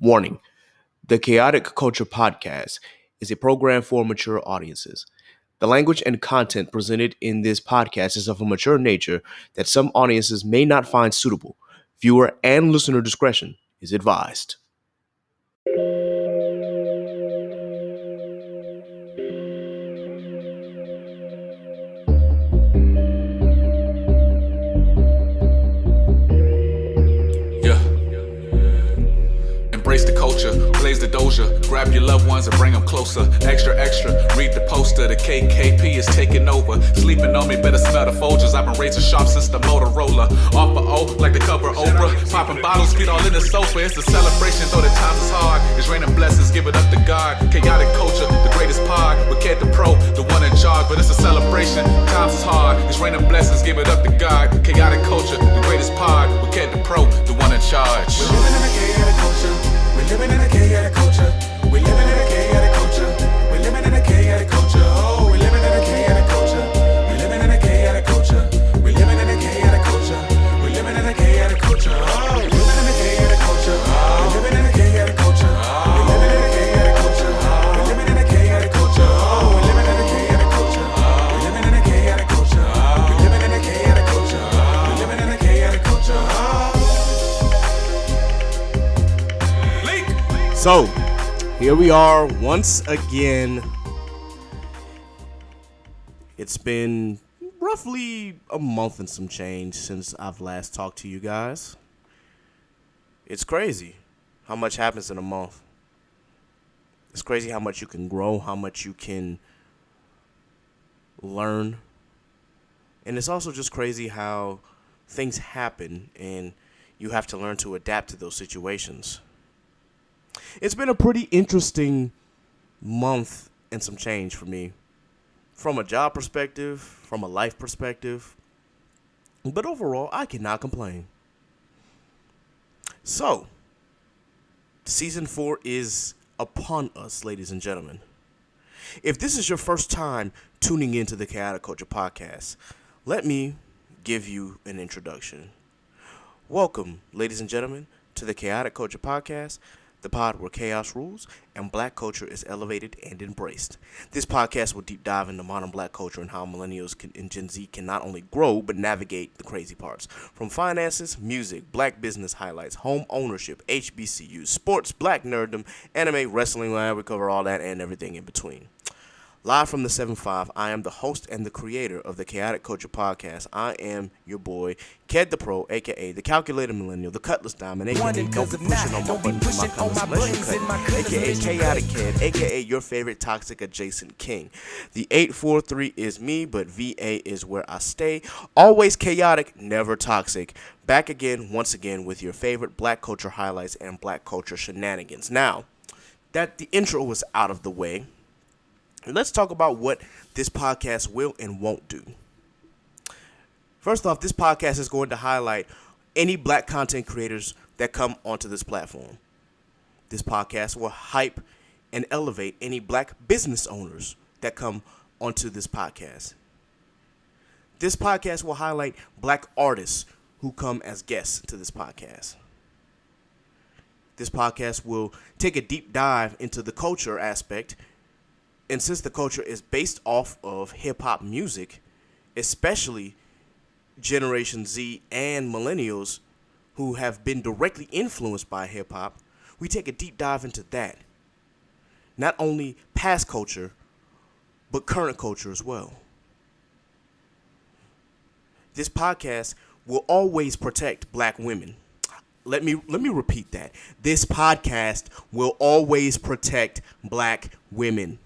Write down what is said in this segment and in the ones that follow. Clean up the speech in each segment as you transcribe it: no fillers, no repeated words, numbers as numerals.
Warning: the Chaotic Culture Podcast is a program for mature audiences. The language and content presented in this podcast is of a mature nature that some audiences may not find suitable. Viewer and listener discretion is advised. Embrace the culture, blaze the doja, grab your loved ones and bring them closer. Extra, extra, read the poster, the KKP is taking over. Sleeping on me, better smell the Folgers. I've been razor sharp since the Motorola. Off for O, like the cover Oprah. Popping bottles, feet all in the sofa. It's a celebration, though the times is hard. It's raining blessings, give it up to God. Chaotic culture, the greatest pod. With Ked the Pro, the one in charge. But it's a celebration, times is hard. It's raining blessings, give it up to God. Chaotic culture, the greatest pod. With Ked the Pro, the one in charge. We're living in a chaotic culture. We're living in a chaotic culture. We're living in a chaotic culture. We're living in a chaotic culture. Oh, we're living in a chaotic culture. We're living in a chaotic culture. We're living in a chaotic culture. We're living in a chaotic culture. Oh, we're living in a chaotic culture. We're living in a chaotic culture. We're living in a chaotic culture. We're living in a chaotic culture. Oh, we're living in a chaotic culture. We're living in a chaotic culture. We're living in a chaotic culture. We're living in a chaotic culture. So, here we are once again. It's been roughly a month and some change since I've last talked to you guys. It's crazy how much happens in a month. It's crazy how much you can grow, how much you can learn. And it's also just crazy how things happen and you have to learn to adapt to those situations. It's been a pretty interesting month and some change for me. From a job perspective, from a life perspective. But overall, I cannot complain. So, season 4 is upon us, ladies and gentlemen. If this is your first time tuning into the Chaotic Culture Podcast, let me give you an introduction. Welcome, ladies and gentlemen, to the Chaotic Culture Podcast, the pod where chaos rules and black culture is elevated and embraced. This podcast will deep dive into modern black culture and how millennials and Gen Z can not only grow but navigate the crazy parts. From finances, music, black business highlights, home ownership, HBCUs, sports, black nerddom, anime, wrestling, we cover all that and everything in between. Live from the 7-5, I am the host and the creator of the Chaotic Culture Podcast. I am your boy, Ked the Pro, a.k.a. the Calculated Millennial, the Cutlass Diamond, a.k.a. don't be pushing on my buttons my comments unless you cut, a.k.a. Chaotic Ked, a.k.a. your favorite toxic adjacent king. The 843 is me, but VA is where I stay. Always chaotic, never toxic. Back again, once again, with your favorite black culture highlights and black culture shenanigans. Now, that the intro was out of the way, let's talk about what this podcast will and won't do. First off, this podcast is going to highlight any black content creators that come onto this platform. This podcast will hype and elevate any black business owners that come onto this podcast. This podcast will highlight black artists who come as guests to this podcast. This podcast will take a deep dive into the culture aspect. And since the culture is based off of hip-hop music, especially Generation Z and millennials who have been directly influenced by hip-hop, we take a deep dive into that. Not only past culture, but current culture as well. This podcast will always protect black women. Let me repeat that. This podcast will always protect black women.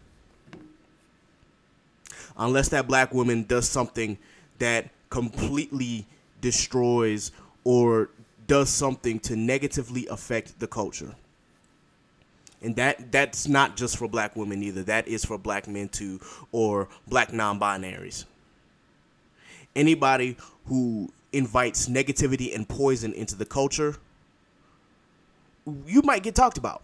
Unless that black woman does something that completely destroys or does something to negatively affect the culture. And that's not just for black women either. That is for black men too, or black non-binaries. Anybody who invites negativity and poison into the culture, you might get talked about.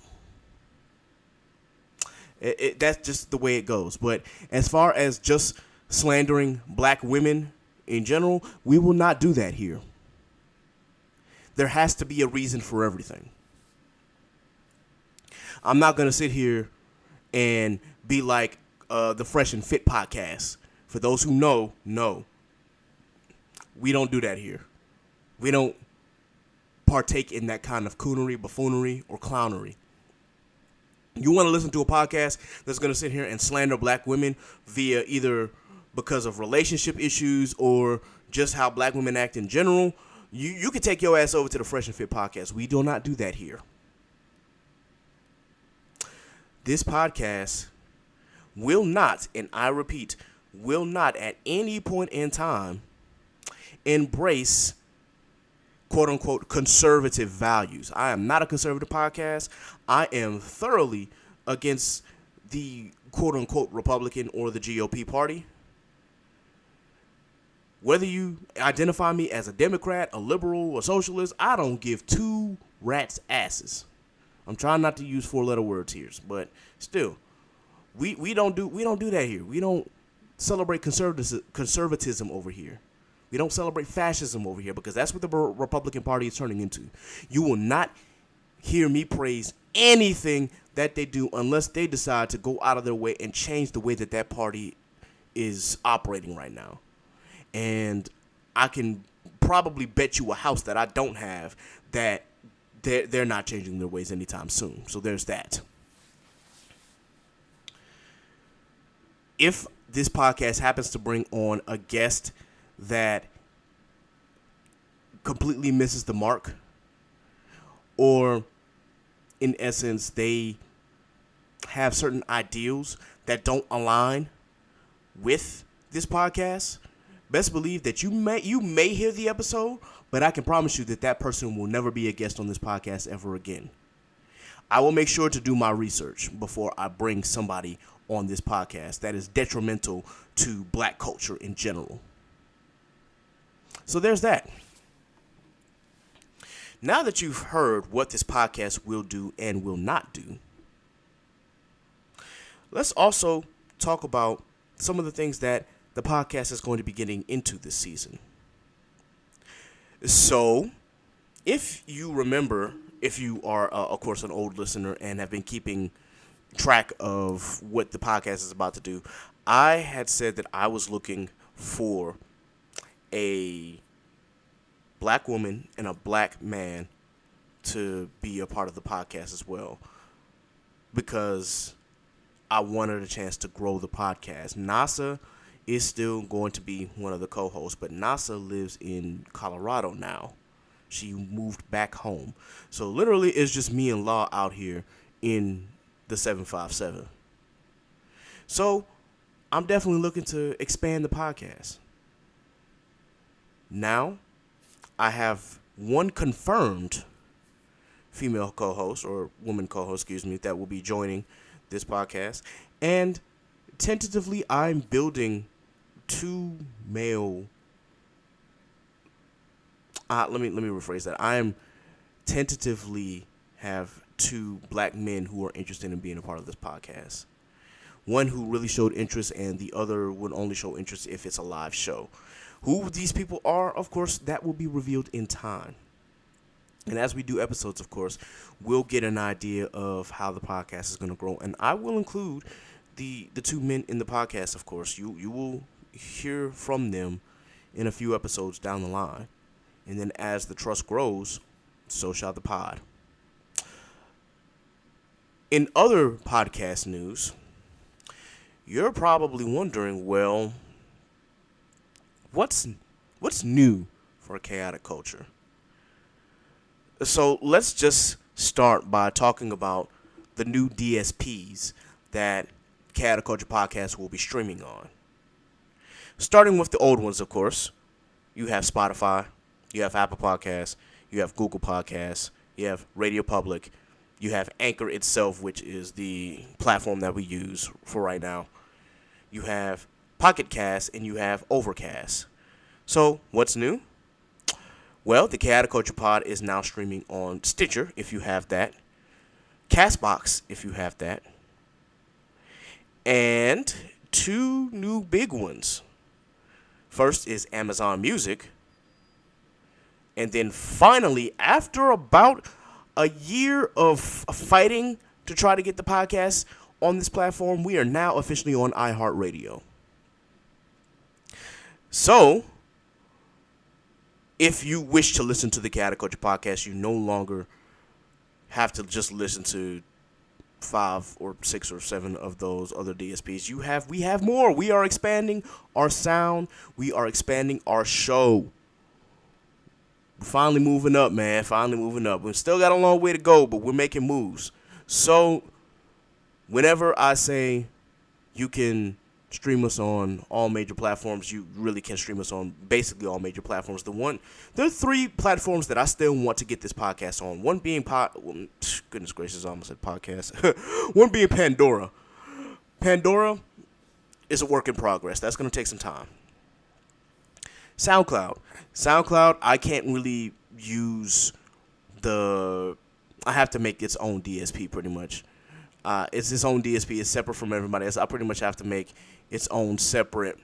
That's just the way it goes. But as far as just slandering black women in general, we will not do that here. There has to be a reason for everything. I'm not going to sit here and be like the Fresh and Fit podcast. For those who know, we don't do that here. We don't partake in that kind of coonery, buffoonery, or clownery. You want to listen to a podcast that's going to sit here and slander black women via either because of relationship issues or just how black women act in general, you can take your ass over to the Fresh and Fit podcast. We do not do that here. This podcast will not, and I repeat, will not at any point in time embrace quote-unquote conservative values. I am not a conservative podcast. I am thoroughly against the quote-unquote Republican or the GOP party. Whether you identify me as a Democrat, a liberal, a socialist, I don't give two rats' asses. I'm trying not to use four-letter words here, but still, we don't do that here. We don't celebrate conservatism over here. We don't celebrate fascism over here because that's what the Republican Party is turning into. You will not hear me praise anything that they do unless they decide to go out of their way and change the way that party is operating right now. And I can probably bet you a house that I don't have that they're not changing their ways anytime soon. So there's that. If this podcast happens to bring on a guest that completely misses the mark, or in essence they have certain ideals that don't align with this podcast, best believe that you may hear the episode, but I can promise you that person will never be a guest on this podcast ever again. I will make sure to do my research before I bring somebody on this podcast that is detrimental to black culture in general. So there's that. Now that you've heard what this podcast will do and will not do, let's also talk about some of the things that the podcast is going to be getting into this season. So, if you remember, if you are, of course, an old listener and have been keeping track of what the podcast is about to do, I had said that I was looking for a black woman and a black man to be a part of the podcast as well, because I wanted a chance to grow the podcast. NASA is still going to be one of the co-hosts, but NASA lives in Colorado now. She moved back home. So literally it's just me and Law out here in the 757. So I'm definitely looking to expand the podcast. Now, I have one confirmed female co-host, or woman co-host, that will be joining this podcast. And tentatively, I'm building two male... let me rephrase that. I'm tentatively have two black men who are interested in being a part of this podcast. One who really showed interest, and the other would only show interest if it's a live show. Who these people are, of course, that will be revealed in time. And as we do episodes, of course, we'll get an idea of how the podcast is going to grow. And I will include the two men in the podcast, of course. You will hear from them in a few episodes down the line. And then as the trust grows, so shall the pod. In other podcast news, you're probably wondering, well, what's new for chaotic culture? So let's just start by talking about the new DSPs that Chaotic Culture Podcast will be streaming on. Starting with the old ones, of course. You have Spotify, you have Apple Podcasts, you have Google Podcasts, you have Radio Public, you have Anchor itself, which is the platform that we use for right now. You have Pocket Cast, and you have Overcast. So, what's new? Well, the Chaotic Culture Pod is now streaming on Stitcher, if you have that. Castbox, if you have that. And two new big ones. First is Amazon Music. And then finally, after about a year of fighting to try to get the podcast on this platform, we are now officially on iHeartRadio. So, if you wish to listen to the Chaotic Culture Podcast, you no longer have to just listen to 5 or 6 or 7 of those other DSPs. We have more. We are expanding our sound. We are expanding our show. We're finally moving up, man. Finally moving up. We've still got a long way to go, but we're making moves. So, whenever I say you can stream us on all major platforms, you really can stream us on basically all major platforms. There are 3 platforms that I still want to get this podcast on. One being goodness gracious, I almost said podcast. One being Pandora. Pandora is a work in progress. That's going to take some time. SoundCloud, I can't really use I have to make its own DSP pretty much. It's its own DSP. It's separate from everybody else. I pretty much have to make its own separate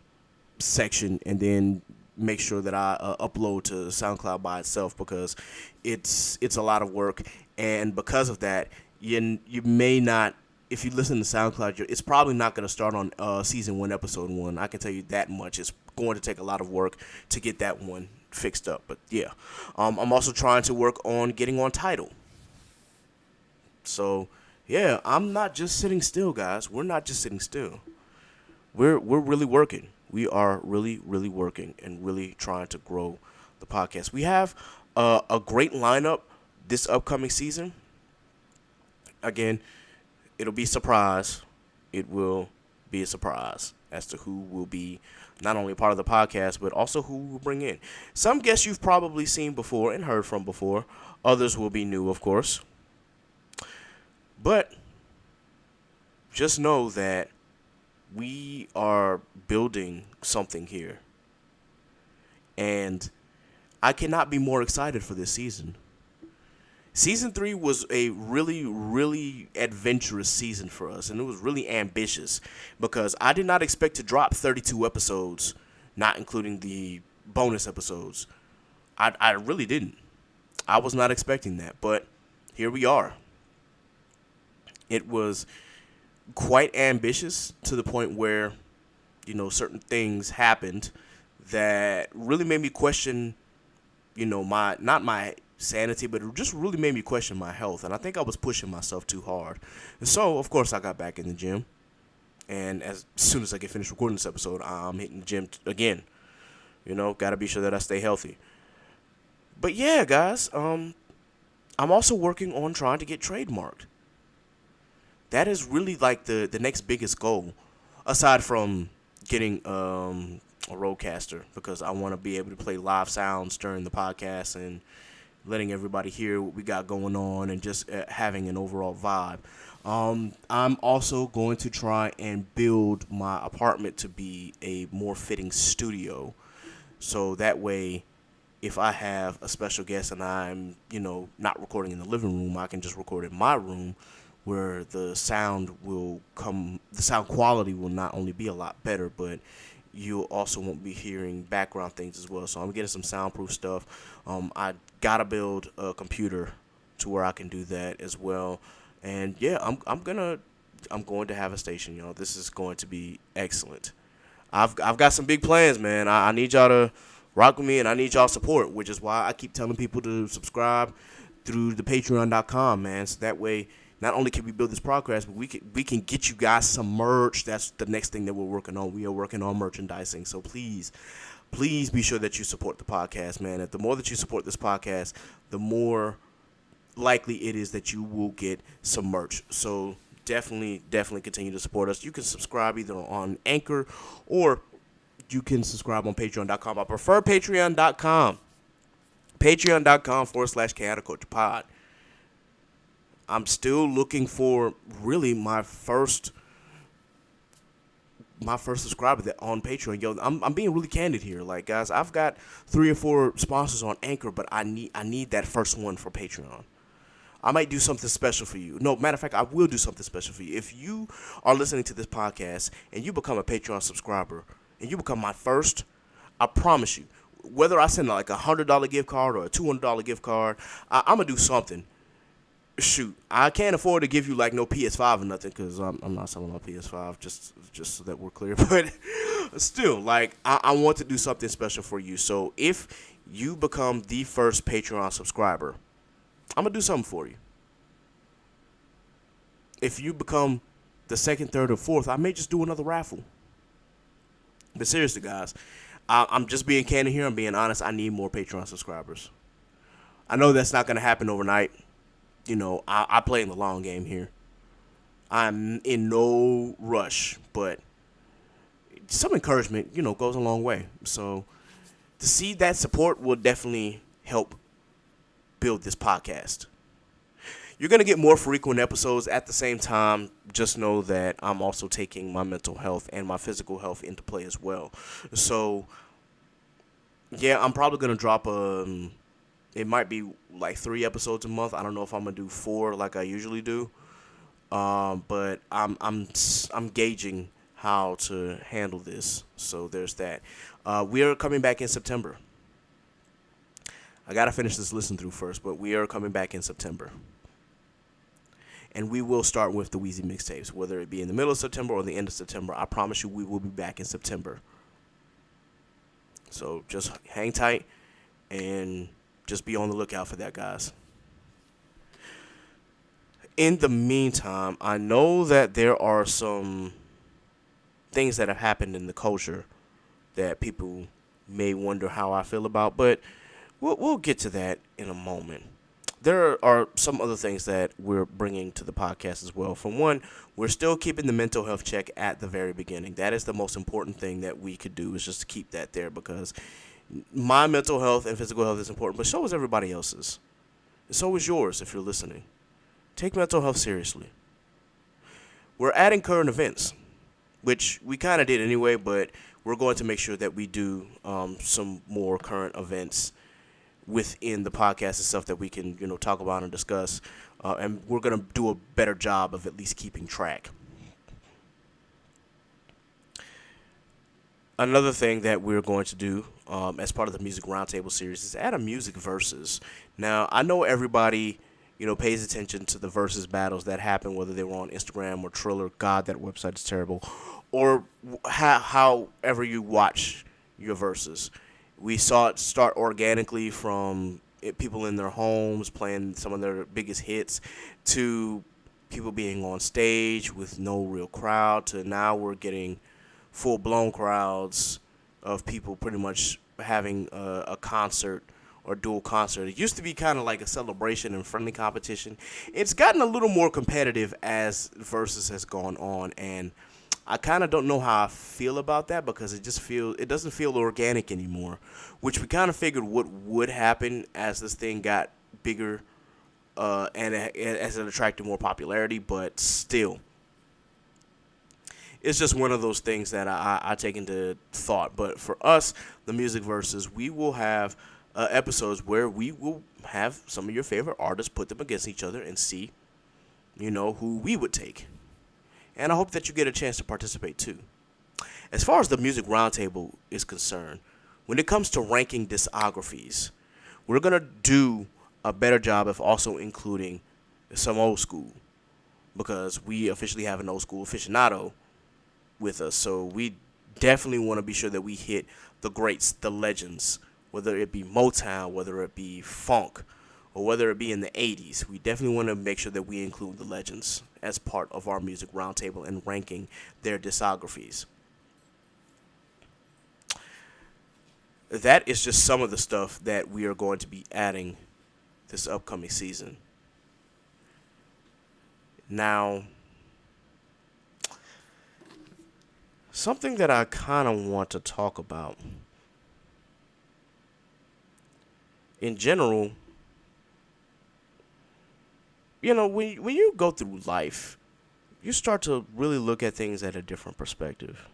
section and then make sure that I upload to SoundCloud by itself, because it's a lot of work. And because of that, you may not, if you listen to SoundCloud, it's probably not going to start on season 1, episode 1. I can tell you that much. It's going to take a lot of work to get that one fixed up. But yeah, I'm also trying to work on getting on Tidal. So yeah, I'm not just sitting still, guys. We're not just sitting still. We're really working. We are really, really working and really trying to grow the podcast. We have a great lineup this upcoming season. Again, it'll be a surprise. It will be a surprise as to who will be not only part of the podcast, but also who we'll bring in. Some guests you've probably seen before and heard from before. Others will be new, of course. But just know that we are building something here. And I cannot be more excited for this season. Season 3 was a really, really adventurous season for us, and it was really ambitious because I did not expect to drop 32 episodes, not including the bonus episodes. I really didn't. I was not expecting that, but here we are. It was quite ambitious to the point where, certain things happened that really made me question, not my sanity, but it just really made me question my health. And I think I was pushing myself too hard. And so, of course, I got back in the gym. And as soon as I get finished recording this episode, I'm hitting the gym again. Got to be sure that I stay healthy. But yeah, guys, I'm also working on trying to get trademarked. That is really like the next biggest goal, aside from getting a roadcaster, because I want to be able to play live sounds during the podcast and letting everybody hear what we got going on and just having an overall vibe. I'm also going to try and build my apartment to be a more fitting studio, so that way if I have a special guest and I'm, not recording in the living room, I can just record in my room, where the sound quality will not only be a lot better, but you also won't be hearing background things as well. So I'm getting some soundproof stuff. I gotta build a computer to where I can do that as well. And yeah, I'm going to have a station, y'all. This is going to be excellent. I've got some big plans, man. I need y'all to rock with me, and I need y'all support, which is why I keep telling people to subscribe through the patreon.com, man. So that way, not only can we build this podcast, but we can get you guys some merch. That's the next thing that we're working on. We are working on merchandising. So please be sure that you support the podcast, man. And the more that you support this podcast, the more likely it is that you will get some merch. So definitely continue to support us. You can subscribe either on Anchor or you can subscribe on patreon.com. I prefer patreon.com. Patreon.com/chaoticculturepod. I'm still looking for really my first subscriber on Patreon. Yo, I'm being really candid here. Like, guys, I've got 3 or 4 sponsors on Anchor, but I need that first one for Patreon. I might do something special for you. No, matter of fact, I will do something special for you. If you are listening to this podcast and you become a Patreon subscriber and you become my first, I promise you, whether I send like $100 gift card or a $200 gift card, I'm going to do something shoot, I can't afford to give you like no PS5 or nothing because I'm not selling my PS5 just so that we're clear. But still, like I want to do something special for you. So if you become the first Patreon subscriber, I'm gonna do something for you. If you become the second, third, or fourth, I may just do another raffle. But seriously, guys, I'm just being candid here. I'm being honest. I need more Patreon subscribers. I know that's not gonna happen overnight. You know, I play in the long game here. I'm in no rush, but some encouragement, you know, goes a long way. So to see that support will definitely help build this podcast. You're going to get more frequent episodes. At the same time, just know that I'm also taking my mental health and my physical health into play as well. So, yeah, I'm probably going to drop it might be like 3 episodes a month. I don't know if I'm gonna do 4 like I usually do, but I'm gauging how to handle this. So there's that. We are coming back in September. I gotta finish this listen through first, but we are coming back in September, and we will start with the Wheezy mixtapes, whether it be in the middle of September or the end of September. I promise you, we will be back in September. So just hang tight and just be on the lookout for that, guys. In the meantime, I know that there are some things that have happened in the culture that people may wonder how I feel about, but we'll get to that in a moment. There are some other things that we're bringing to the podcast as well. For one, we're still keeping the mental health check at the very beginning. That is the most important thing that we could do, is just to keep that there, because my mental health and physical health is important, but so is everybody else's. And so is yours if you're listening. Take mental health seriously. We're adding current events, which we kind of did anyway, but we're going to make sure that we do some more current events within the podcast and stuff that we can, you know, talk about and discuss. And we're going to do a better job of at least keeping track. Another thing that we're going to do as part of the Music Roundtable series is add a music versus. Now, I know everybody, you know, pays attention to the versus battles that happen, whether they were on Instagram or Triller. God, that website is terrible. Or however you watch your verses. We saw it start organically from people in their homes playing some of their biggest hits, to people being on stage with no real crowd, to now we're getting full-blown crowds of people pretty much having a concert or dual concert. It used to be kind of like a celebration and friendly competition. It's gotten a little more competitive as Versus has gone on, and I kind of don't know how I feel about that, because it doesn't feel organic anymore, which we kind of figured what would happen as this thing got bigger and as it attracted more popularity, but still. It's just one of those things that I take into thought. But for us, the Music Versus, we will have episodes where we will have some of your favorite artists, put them against each other, and see, you know, who we would take. And I hope that you get a chance to participate too. As far as the Music Roundtable is concerned, when it comes to ranking discographies, we're going to do a better job of also including some old school, because we officially have an old school aficionado with us. So we definitely want to be sure that we hit the greats, the legends, whether it be Motown, whether it be funk, or whether it be in the 80s. We definitely want to make sure that we include the legends as part of our Music Roundtable and ranking their discographies. That is just some of the stuff that we are going to be adding this upcoming season. Now, something that I kind of want to talk about in general, you know, when you go through life, you start to really look at things at a different perspective.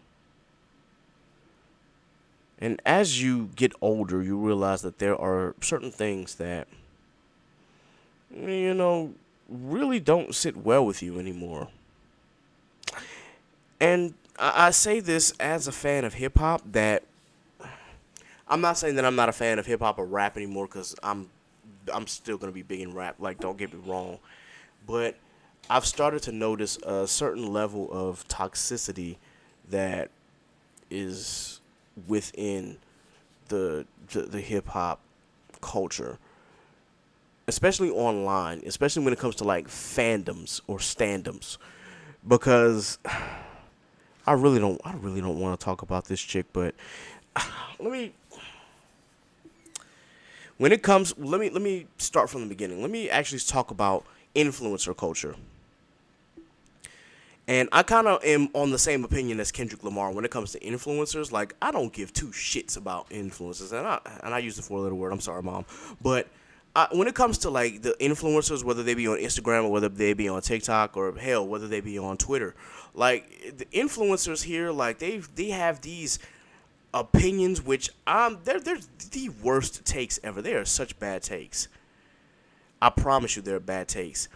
And as you get older, you realize that there are certain things that, you know, really don't sit well with you anymore. And I say this as a fan of hip-hop, that I'm not saying that I'm not a fan of hip-hop or rap anymore, because I'm still going to be big in rap. Like, don't get me wrong. but I've started to notice a certain level of toxicity that is within the hip hop culture, especially online, especially when it comes to like fandoms or standoms, because I really don't want to talk about this chick, but let me let me start from the beginning. Let me actually talk about influencer culture. And I kind of am on the same opinion as Kendrick Lamar when it comes to influencers. Like, I don't give two shits about influencers, and I use the four-letter word. I'm sorry, mom, but when it comes to like the influencers, whether they be on Instagram or whether they be on TikTok or hell, whether they be on Twitter, like the influencers here, like they have these opinions which they're the worst takes ever. They are such bad takes. I promise you, they're bad takes.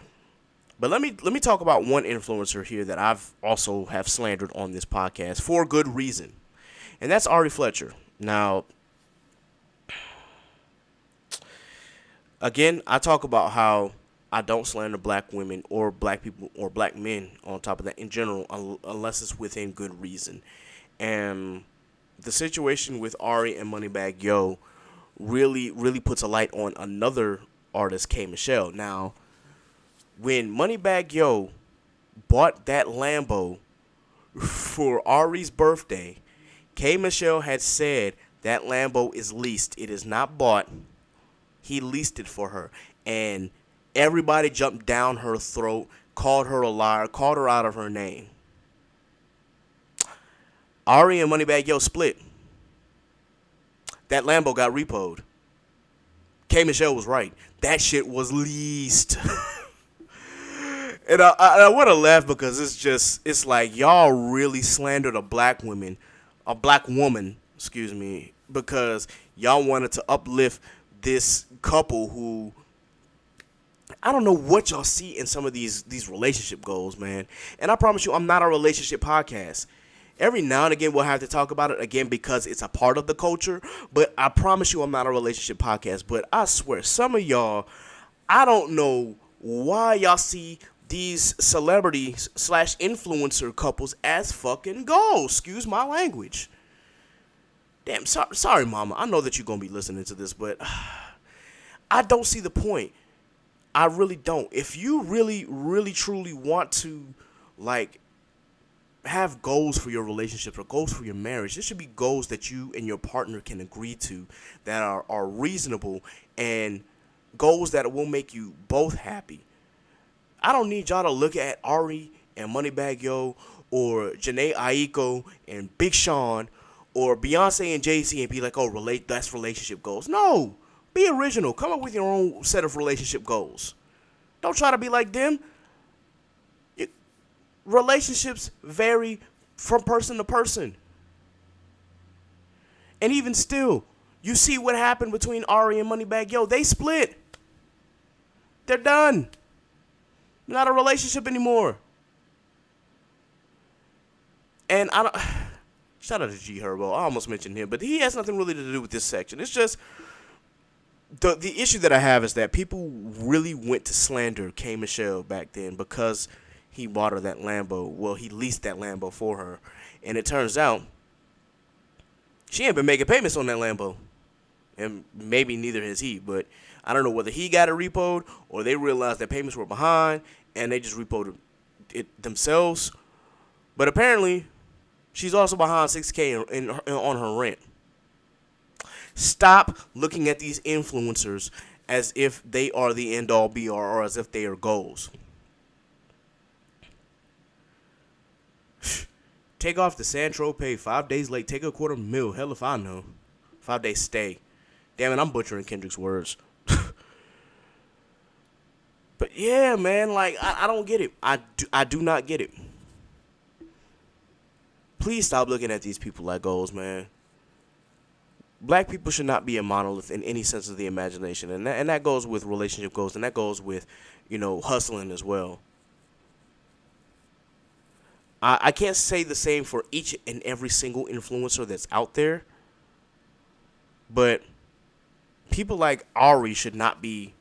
But let me talk about one influencer here that I've also have slandered on this podcast for good reason, and that's Ari Fletcher. Now, again, I talk about how I don't slander black women or black people or black men on top of that in general, unless it's within good reason. And the situation with Ari and Moneybagg Yo really puts a light on another artist, K. Michelle. Now, when Moneybagg Yo bought that Lambo for Ari's birthday, K. Michelle had said that Lambo is leased. It is not bought. He leased it for her. And everybody jumped down her throat, called her a liar, called her out of her name. Ari and Moneybagg Yo split. That Lambo got repoed. K. Michelle was right. That shit was leased. And I want to laugh because it's like y'all really slandered a black woman, excuse me, because y'all wanted to uplift this couple who, I don't know what y'all see in some of these relationship goals, man. And I promise you, I'm not a relationship podcast. Every now and again, we'll have to talk about it again because it's a part of the culture. But I promise you, I'm not a relationship podcast. But I swear, some of y'all, I don't know why y'all see these celebrities / influencer couples as fucking goals. Excuse my language. Damn, sorry, mama. I know that you're going to be listening to this, but I don't see the point. I really don't. If you really, truly want to, like, have goals for your relationship or goals for your marriage, there should be goals that you and your partner can agree to that are reasonable and goals that will make you both happy. I don't need y'all to look at Ari and Moneybagg Yo or Janae Aiko and Big Sean or Beyonce and Jay-Z and be like, oh, that's relationship goals. No, be original. Come up with your own set of relationship goals. Don't try to be like them. Relationships vary from person to person. And even still, you see what happened between Ari and Moneybagg Yo. They split. They're done. Not a relationship anymore. And I don't. Shout out to G Herbo. I almost mentioned him, but he has nothing really to do with this section. It's just the issue that I have is that people really went to slander K. Michelle back then because he bought her that Lambo. Well, he leased that Lambo for her, and it turns out she ain't been making payments on that Lambo, and maybe neither has he. But I don't know whether he got it repoed or they realized that payments were behind and they just repoed it themselves. But apparently, she's also behind $6,000 on her rent. Stop looking at these influencers as if they are the end-all be-all or as if they are goals. Take off the San Tropez 5 days late. Take a $250,000. Hell if I know. 5 days stay. Damn it, I'm butchering Kendrick's words. But yeah, man, like, I don't get it. I do not get it. Please stop looking at these people like goals, man. Black people should not be a monolith in any sense of the imagination. And that goes with relationship goals, and that goes with, hustling as well. I can't say the same for each and every single influencer that's out there. But people like Ari should not be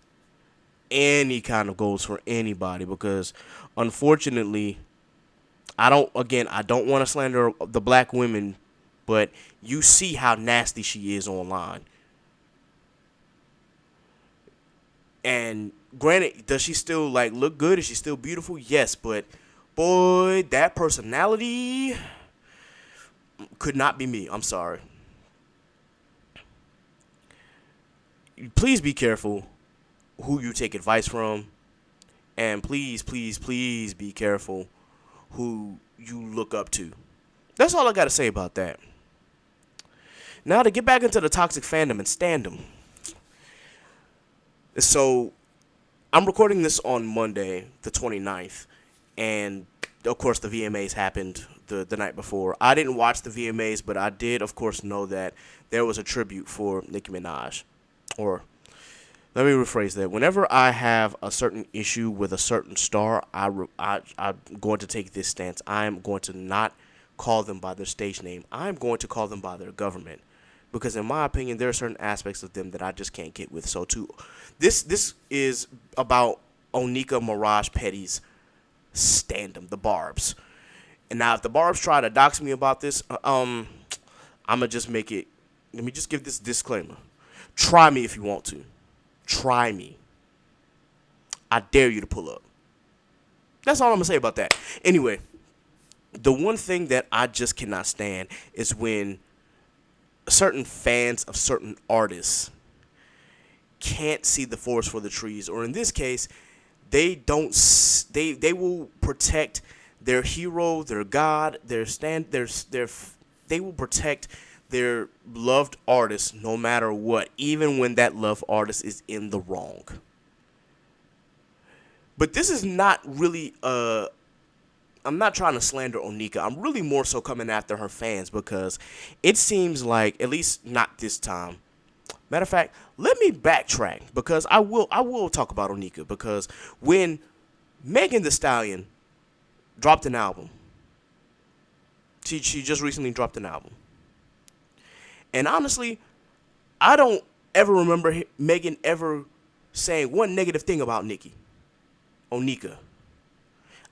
any kind of goals for anybody because, unfortunately, I don't want to slander the black women, but you see how nasty she is online. And granted, does she still like look good? Is she still beautiful? Yes, but boy, that personality could not be me. I'm sorry. Please be careful who you take advice from, and please, please, please be careful who you look up to. That's all I got to say about that. Now to get back into the toxic fandom and standom. So, I'm recording this on Monday, the 29th, and of course the VMAs happened the night before. I didn't watch the VMAs, but I did, of course, know that there was a tribute for Nicki Minaj. Or, let me rephrase that. Whenever I have a certain issue with a certain star, I'm going to take this stance. I'm going to not call them by their stage name. I'm going to call them by their government. Because in my opinion, there are certain aspects of them that I just can't get with. So too, this is about Onika Mirage Petty's standum, the Barbs. And now if the Barbs try to dox me about this, I'm gonna just make it. Let me just give this disclaimer. Try me if you want to. Try me. I dare you to pull up. That's all I'm gonna say about that. Anyway, the one thing that I just cannot stand is when certain fans of certain artists can't see the forest for the trees, or in this case, they will protect their hero, their god, they will protect their loved artist no matter what, even when that loved artist is in the wrong. But this is not really I'm not trying to slander Onika. I'm really more so coming after her fans because it seems like, at least not this time. Matter of fact, let me backtrack because I will talk about Onika because when Megan Thee Stallion dropped an album, she just recently dropped an album. And honestly, I don't ever remember Megan ever saying one negative thing about Onika.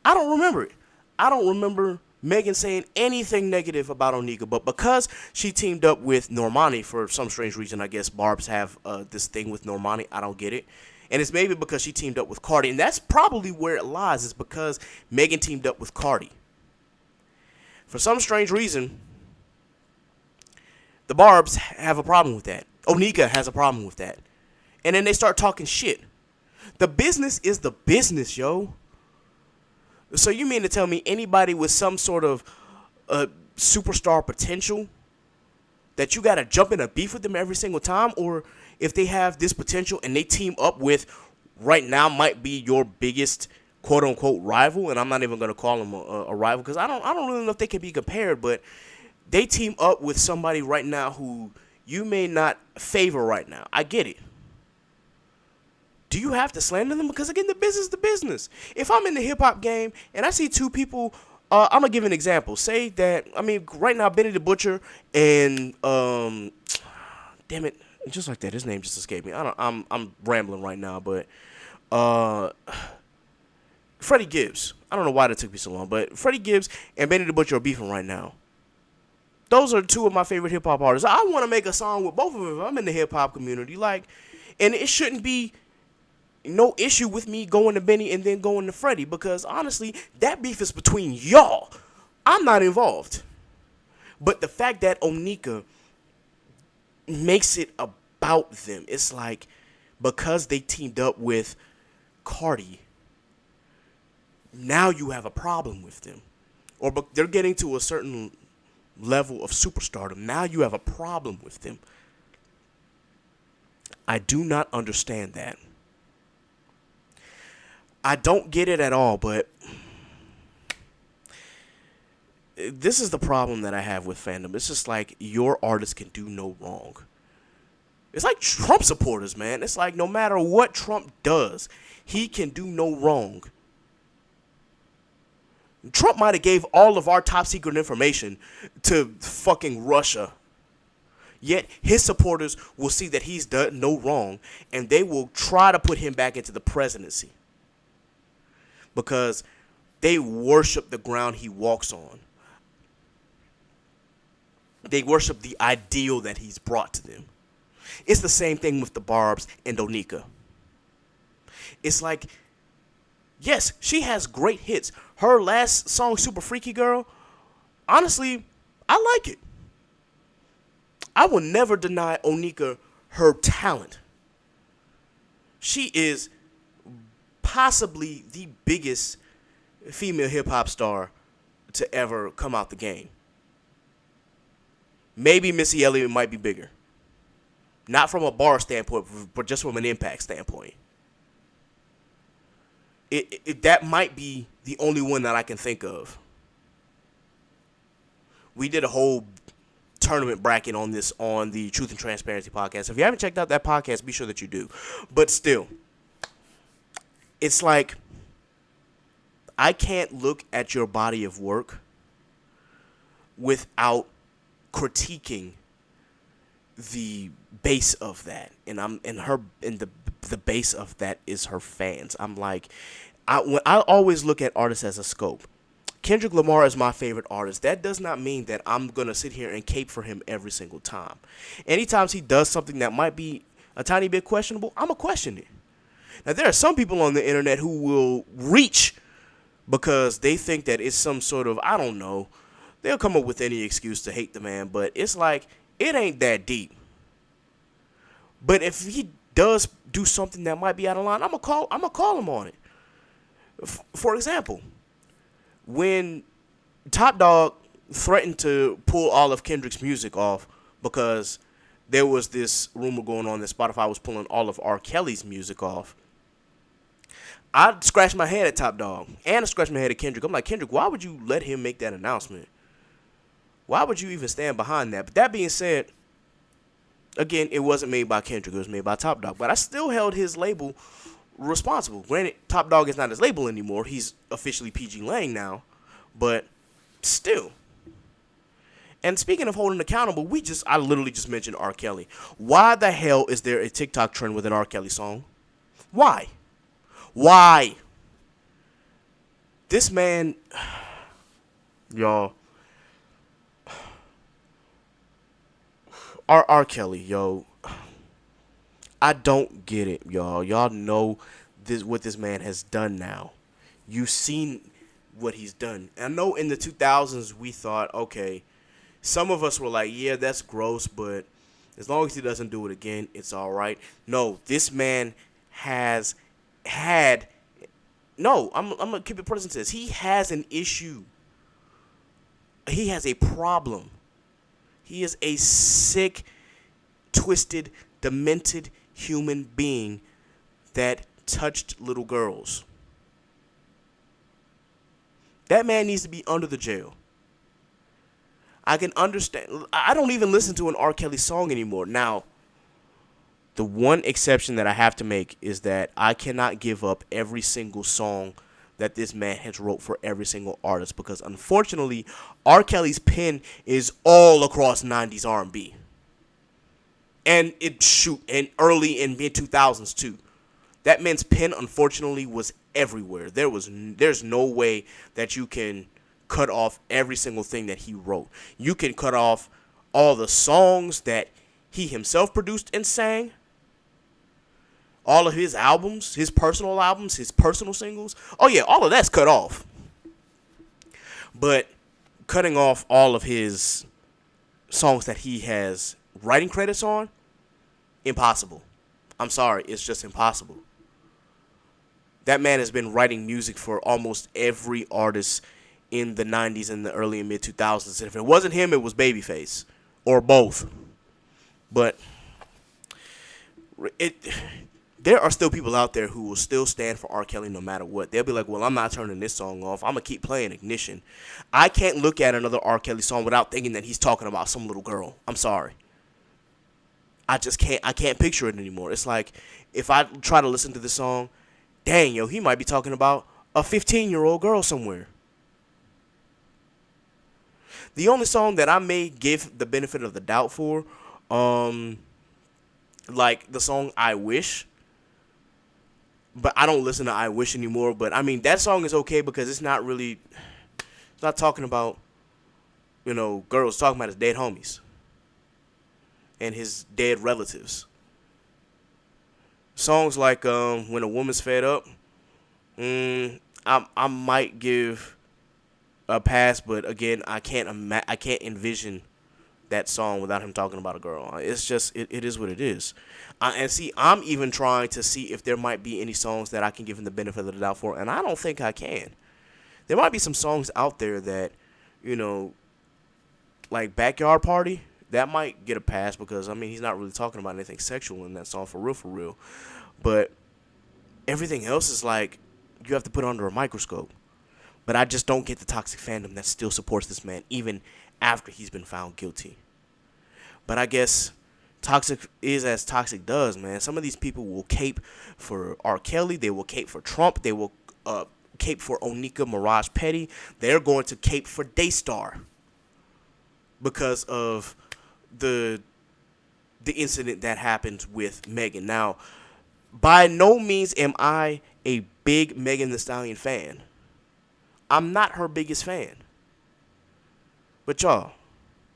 I don't remember it. I don't remember Megan saying anything negative about Onika, but because she teamed up with Normani for some strange reason, I guess Barbs have this thing with Normani. I don't get it. And it's maybe because she teamed up with Cardi, and that's probably where it lies, is because Megan teamed up with Cardi. For some strange reason, the Barbs have a problem with that. Onika has a problem with that. And then they start talking shit. The business is the business, yo. So you mean to tell me anybody with some sort of superstar potential that you got to jump in a beef with them every single time? Or if they have this potential and they team up with, right now might be your biggest quote-unquote rival, and I'm not even going to call them a rival because I don't really know if they can be compared, but they team up with somebody right now who you may not favor right now. I get it. Do you have to slander them? Because, again, the business is the business. If I'm in the hip-hop game and I see two people, I'm going to give an example. Say that, right now, Benny the Butcher and, damn it, just like that, his name just escaped me. I'm rambling right now, but Freddie Gibbs. I don't know why that took me so long, but Freddie Gibbs and Benny the Butcher are beefing right now. Those are two of my favorite hip-hop artists. I want to make a song with both of them. I'm in the hip-hop community, and it shouldn't be no issue with me going to Benny and then going to Freddie, because honestly, that beef is between y'all. I'm not involved. But the fact that Onika makes it about them, it's like because they teamed up with Cardi, now you have a problem with them. Or they're getting to a certain level of superstardom. Now you have a problem with them. I do not understand that. I don't get it at all, but this is the problem that I have with fandom. It's just like your artist can do no wrong. It's like Trump supporters, man. It's like no matter what Trump does, he can do no wrong. Trump might have gave all of our top secret information to fucking Russia. Yet his supporters will see that he's done no wrong, and they will try to put him back into the presidency because they worship the ground he walks on. They worship the ideal that he's brought to them. It's the same thing with the Barbs and Onika. It's like, yes, she has great hits. Her last song, Super Freaky Girl, honestly, I like it. I will never deny Onika her talent. She is possibly the biggest female hip-hop star to ever come out the game. Maybe Missy Elliott might be bigger. Not from a bar standpoint, but just from an impact standpoint. That might be the only one that I can think of. We did a whole tournament bracket on this on the Truth and Transparency podcast. If you haven't checked out that podcast, be sure that you do. But still, it's like I can't look at your body of work without critiquing the base of that, and the base of that is her fans. I'm like, I always look at artists as a scope. Kendrick Lamar is my favorite artist. That does not mean that I'm gonna sit here and cape for him every single time. Anytime he does something that might be a tiny bit questionable, I'ma question it. Now there are some people on the internet who will reach because they think that it's some sort of, I don't know, they'll come up with any excuse to hate the man, but it's like, it ain't that deep. But if he does do something that might be out of line, I'm gonna call him on it. For example, when Top Dawg threatened to pull all of Kendrick's music off because there was this rumor going on that Spotify was pulling all of R. Kelly's music off, I scratched my head at Top Dawg and I scratched my head at Kendrick. I'm like, Kendrick, why would you let him make that announcement? Why would you even stand behind that? But that being said, again, it wasn't made by Kendrick. It was made by Top Dawg. But I still held his label responsible. Granted, Top Dawg is not his label anymore. He's officially PG Lang now. But still. And speaking of holding accountable, I literally just mentioned R. Kelly. Why the hell is there a TikTok trend with an R. Kelly song? Why? Why? This man, y'all. R. Kelly, yo, I don't get it, y'all. Y'all know what this man has done now. You've seen what he's done. I know in the 2000s we thought, okay, some of us were like, yeah, that's gross, but as long as he doesn't do it again, it's all right. No, this man has had, no, I'm going to keep it present to this. He has an issue. He has a problem. He is a sick, twisted, demented human being that touched little girls. That man needs to be under the jail. I can understand. I don't even listen to an R. Kelly song anymore. Now, the one exception that I have to make is that I cannot give up every single song that this man has wrote for every single artist, because unfortunately R. Kelly's pen is all across 90s R&B and early in mid 2000s too. That man's pen unfortunately was everywhere. There's no way that you can cut off every single thing that he wrote. You can cut off all the songs that he himself produced and sang, all of his albums, his personal singles. Oh yeah, all of that's cut off. But cutting off all of his songs that he has writing credits on, impossible. I'm sorry, it's just impossible. That man has been writing music for almost every artist in the 90s and the early and mid 2000s. And if it wasn't him, it was Babyface or both. But there are still people out there who will still stand for R. Kelly no matter what. They'll be like, well, I'm not turning this song off. I'm going to keep playing Ignition. I can't look at another R. Kelly song without thinking that he's talking about some little girl. I'm sorry. I can't picture it anymore. It's like, if I try to listen to the song, dang, yo, he might be talking about a 15-year-old girl somewhere. The only song that I may give the benefit of the doubt for Like the song I Wish. But I don't listen to I Wish anymore. But I mean, that song is okay because it's not talking about, girls, talking about his dead homies and his dead relatives. Songs like When a Woman's Fed Up, I might give a pass, but again, I can't envision that song without him talking about a girl. It's just it is what it is. And see, I'm even trying to see if there might be any songs that I can give him the benefit of the doubt for, and I don't think I can. There might be some songs out there that, like Backyard Party, that might get a pass because, I mean, he's not really talking about anything sexual in that song for real. But everything else is like, you have to put it under a microscope. But I just don't get the toxic fandom that still supports this man, even after he's been found guilty. But I guess toxic is as toxic does, man. Some of these people will cape for R. Kelly. They will cape for Trump. They will cape for Onika Mirage Petty. They're going to cape for Daystar because of the incident that happened with Megan. Now, by no means am I a big Megan Thee Stallion fan. I'm not her biggest fan. But y'all,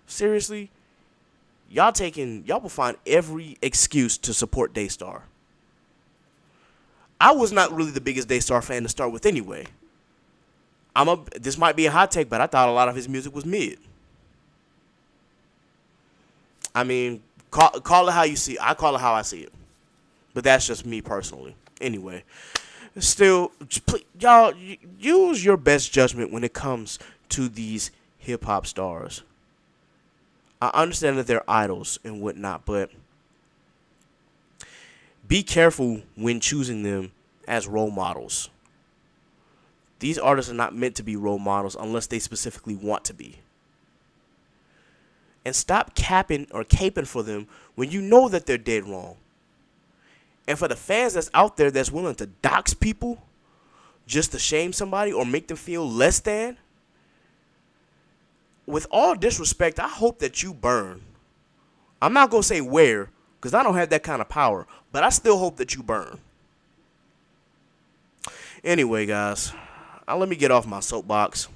seriously, y'all will find every excuse to support Daystar. I was not really the biggest Daystar fan to start with anyway. This might be a hot take, but I thought a lot of his music was mid. I mean, call it how you see it. I call it how I see it. But that's just me personally. Anyway, still, y'all, use your best judgment when it comes to these hip-hop stars. I understand that they're idols and whatnot, but be careful when choosing them as role models. These artists are not meant to be role models unless they specifically want to be. And stop capping or caping for them when you know that they're dead wrong. And for the fans that's out there that's willing to dox people just to shame somebody or make them feel less than, with all disrespect, I hope that you burn. I'm not going to say where, because I don't have that kind of power, but I still hope that you burn. Anyway, guys, let me get off my soapbox.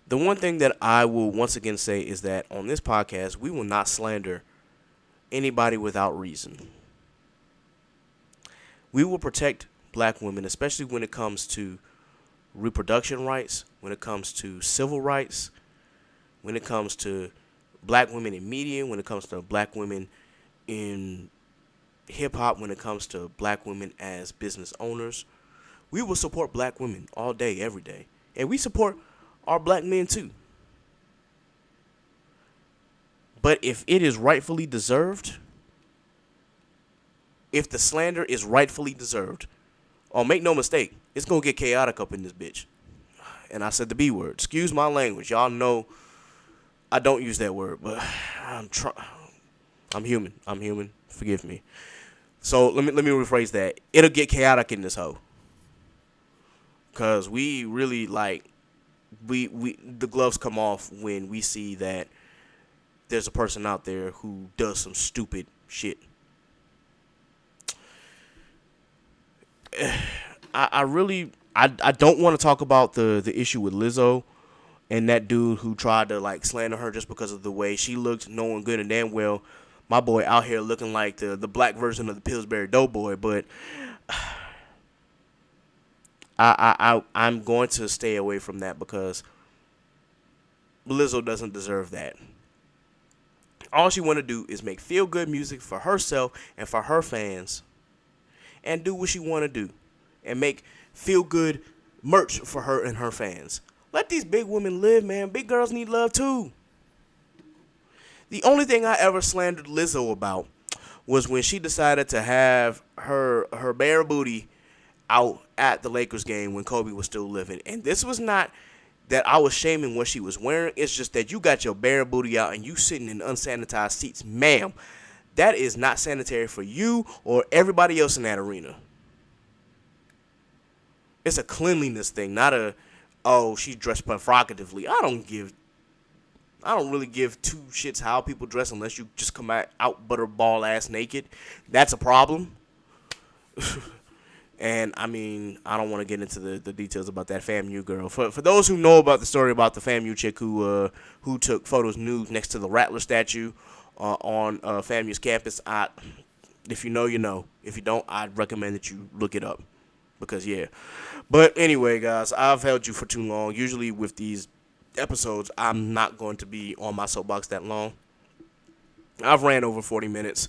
The one thing that I will once again say is that on this podcast, we will not slander anybody without reason. We will protect black women, especially when it comes to reproduction rights, when it comes to civil rights, when it comes to black women in media, when it comes to black women in hip-hop, when it comes to black women as business owners. We will support black women all day, every day. And we support our black men too. But if it is rightfully deserved, if the slander is rightfully deserved, make no mistake, it's going to get chaotic up in this bitch. And I said the B word. Excuse my language. Y'all know I don't use that word, but I'm human. I'm human. Forgive me. So let me rephrase that. It'll get chaotic in this hoe. Cause we really the gloves come off when we see that there's a person out there who does some stupid shit. I don't want to talk about the issue with Lizzo and that dude who tried to slander her just because of the way she looked, knowing good and damn well my boy out here looking like the black version of the Pillsbury Doughboy. But I'm going to stay away from that because Lizzo doesn't deserve that. All she want to do is make feel good music for herself and for her fans, and do what she want to do, and make feel good merch for her and her fans. Let these big women live, man. Big girls need love too. The only thing I ever slandered Lizzo about was when she decided to have her bare booty out at the Lakers game when Kobe was still living. And this was not that I was shaming what she was wearing. It's just that you got your bare booty out and you sitting in unsanitized seats. Ma'am, that is not sanitary for you or everybody else in that arena. It's a cleanliness thing, not she dressed provocatively. I don't give I don't really give two shits how people dress unless you just come out butterball ass naked. That's a problem. And I mean, I don't want to get into the details about that FAMU girl. For those who know about the story about the FAMU chick who took photos nude next to the Rattler statue on FAMU's campus, if you know, you know. If you don't, I'd recommend that you look it up because yeah. But anyway, guys, I've held you for too long. Usually with these episodes, I'm not going to be on my soapbox that long. I've ran over 40 minutes,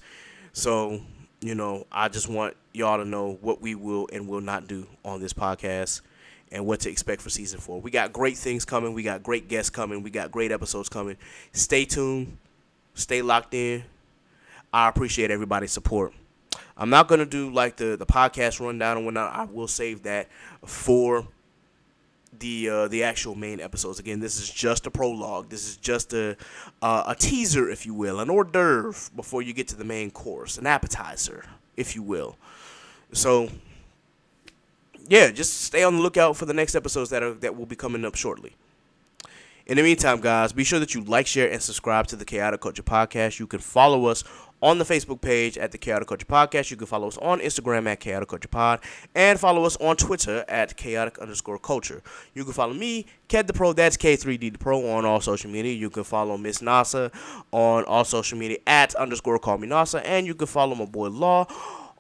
so you know, I just want y'all to know what we will and will not do on this podcast and what to expect for season 4. We got great things coming. We got great guests coming. We got great episodes coming. Stay tuned. Stay locked in. I appreciate everybody's support. I'm not going to do like the podcast rundown and whatnot. I will save that for the actual main episodes. Again, this is just a prologue. This is just a teaser, if you will, an hors d'oeuvre before you get to the main course, an appetizer, if you will. So, yeah, just stay on the lookout for the next episodes that will be coming up shortly. In the meantime, guys, be sure that you like, share, and subscribe to the Chaotic Culture Podcast. You can follow us on the Facebook page at the Chaotic Culture Podcast. You can follow us on Instagram at Chaotic Culture Pod, and follow us on Twitter at Chaotic_Culture. You can follow me, Ked the Pro, that's K3D the Pro, on all social media. You can follow Miss Nasa on all social media at _CallMeNasa, and you can follow my boy Law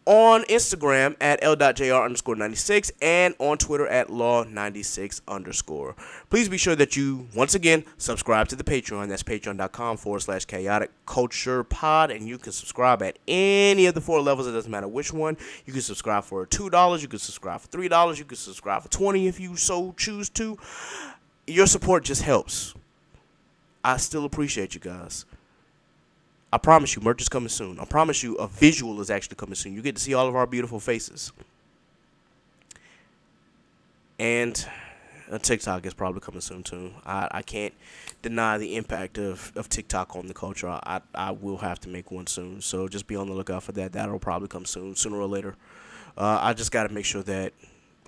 on Instagram at L.JR_96 and on Twitter at Law96_. Please be sure that you, once again, subscribe to the Patreon. That's patreon.com/Chaotic Culture Pod. And you can subscribe at any of the 4 levels. It doesn't matter which one. You can subscribe for $2. You can subscribe for $3. You can subscribe for $20 if you so choose to. Your support just helps. I still appreciate you guys. I promise you, merch is coming soon. I promise you, a visual is actually coming soon. You get to see all of our beautiful faces. And a TikTok is probably coming soon, too. I can't deny the impact of TikTok on the culture. I will have to make one soon. So just be on the lookout for that. That'll probably come soon, sooner or later. I just got to make sure that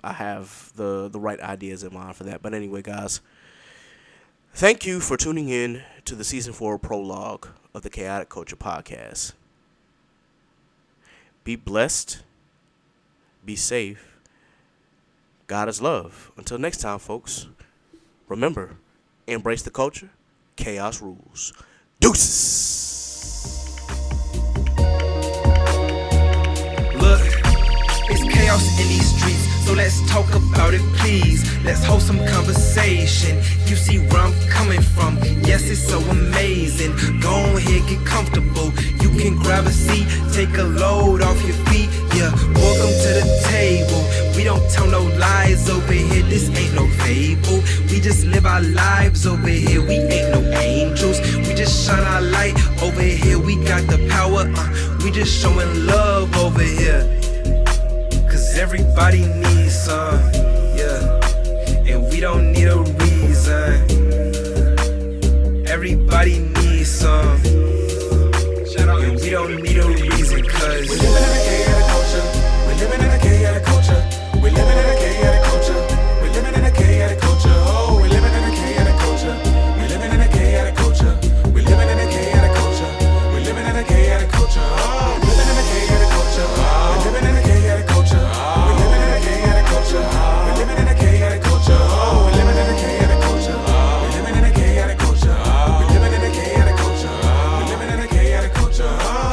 I have the right ideas in mind for that. But anyway, guys, thank you for tuning in to the Season 4 prologue of the Chaotic Culture Podcast. Be blessed. Be safe. God is love. Until next time, folks, remember, embrace the culture. Chaos rules. Deuces. Look, it's chaos in these streets, so let's talk about it, please. Let's hold some conversation. You see where I'm coming from. Yes, it's so amazing. Go ahead, get comfortable. You can grab a seat, take a load off your feet. Yeah, welcome to the table. We don't tell no lies over here. This ain't no fable. We just live our lives over here. We ain't no angels. We just shine our light over here. We got the power. We just showing love over here. Cause everybody needs some, yeah. And we don't need a reason. Everybody needs some. And we don't need a reason, cause We're living in a chaotic culture. We're living in a chaotic culture. We're living in a chaotic culture. We're living in a chaotic culture. Oh, we're living in a chaotic culture. We're living in a chaotic culture. We're living in a chaotic culture. We're living in a chaotic culture. Oh, we're living in a chaotic culture. We're living in a chaotic culture. We're living in a chaotic culture. We're living in a chaotic culture. Oh, we're living in a chaotic culture. We're living in a chaotic culture. We're living in a chaotic culture. We're living in a chaotic culture. Oh.